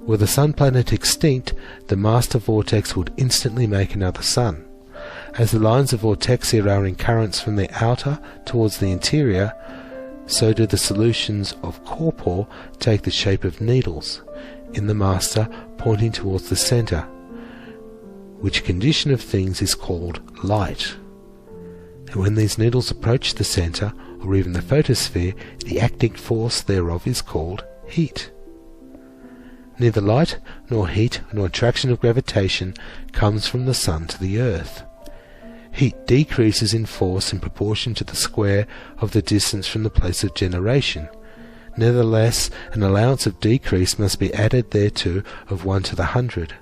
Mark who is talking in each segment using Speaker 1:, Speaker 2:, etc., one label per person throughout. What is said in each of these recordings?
Speaker 1: Were the sun planet extinct, the master vortex would instantly make another sun. As the lines of vortexia are in currents from the outer towards the interior, so do the solutions of corpore take the shape of needles in the master pointing towards the centre, which condition of things is called light. And when these needles approach the centre, or even the photosphere, the acting force thereof is called heat. Neither light, nor heat, nor attraction of gravitation comes from the sun to the earth. Heat decreases in force in proportion to the square of the distance from the place of generation. Nevertheless, an allowance of decrease must be added thereto of 1 to the 100.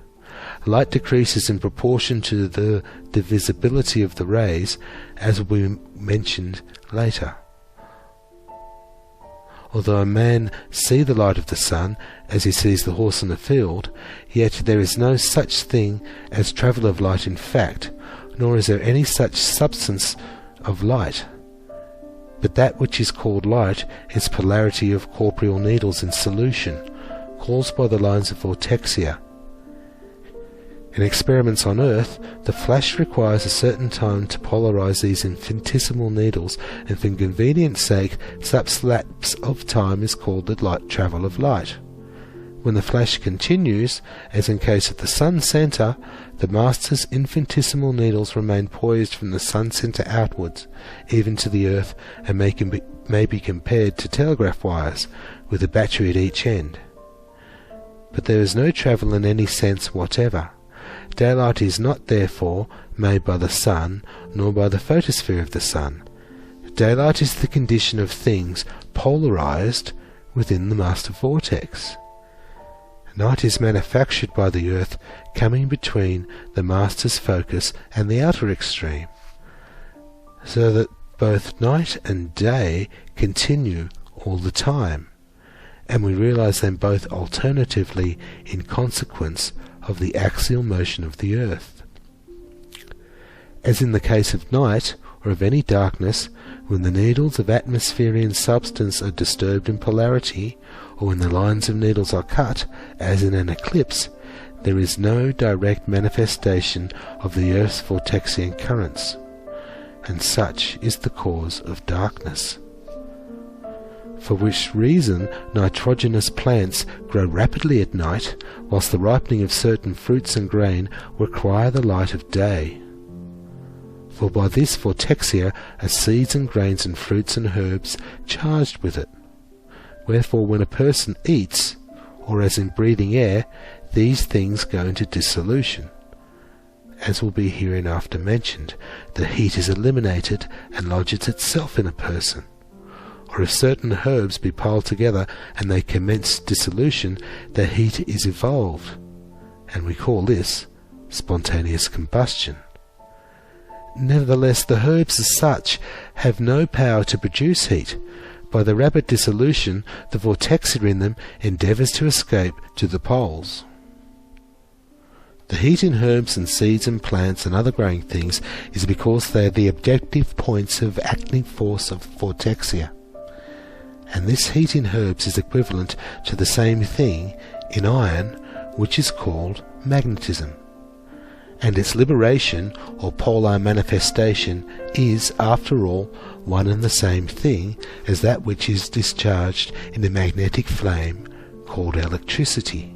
Speaker 1: Light decreases in proportion to the divisibility of the rays, as will be mentioned later. Although a man see the light of the sun as he sees the horse in the field, yet there is no such thing as travel of light in fact, nor is there any such substance of light. But that which is called light is polarity of corporeal needles in solution, caused by the lines of vortexia. In experiments on Earth, the flash requires a certain time to polarize these infinitesimal needles, and for convenience sake, such lapse of time is called the light travel of light. When the flash continues, as in case of the sun centre, the master's infinitesimal needles remain poised from the sun centre outwards, even to the earth, and may be compared to telegraph wires, with a battery at each end. But there is no travel in any sense whatever. Daylight is not, therefore, made by the sun, nor by the photosphere of the sun. Daylight is the condition of things polarized within the master vortex. Night is manufactured by the earth, coming between the master's focus and the outer extreme, so that both night and day continue all the time, and we realize them both alternatively in consequence of the axial motion of the earth. As in the case of night, or of any darkness, when the needles of atmospheric substance are disturbed in polarity, or when the lines of needles are cut, as in an eclipse, there is no direct manifestation of the earth's vortexian currents, and such is the cause of darkness. For which reason nitrogenous plants grow rapidly at night, whilst the ripening of certain fruits and grain require the light of day. For by this vortexia are seeds and grains and fruits and herbs charged with it. Wherefore when a person eats, or as in breathing air, these things go into dissolution. As will be hereinafter mentioned, the heat is eliminated and lodges itself in a person. Or if certain herbs be piled together and they commence dissolution, the heat is evolved, and we call this spontaneous combustion. Nevertheless, the herbs as such have no power to produce heat. By the rapid dissolution, the vortexia in them endeavours to escape to the poles. The heat in herbs and seeds and plants and other growing things is because they are the objective points of acting force of vortexia. And this heat in herbs is equivalent to the same thing in iron, which is called magnetism. And its liberation, or polar manifestation, is, after all, one and the same thing as that which is discharged in the magnetic flame called electricity.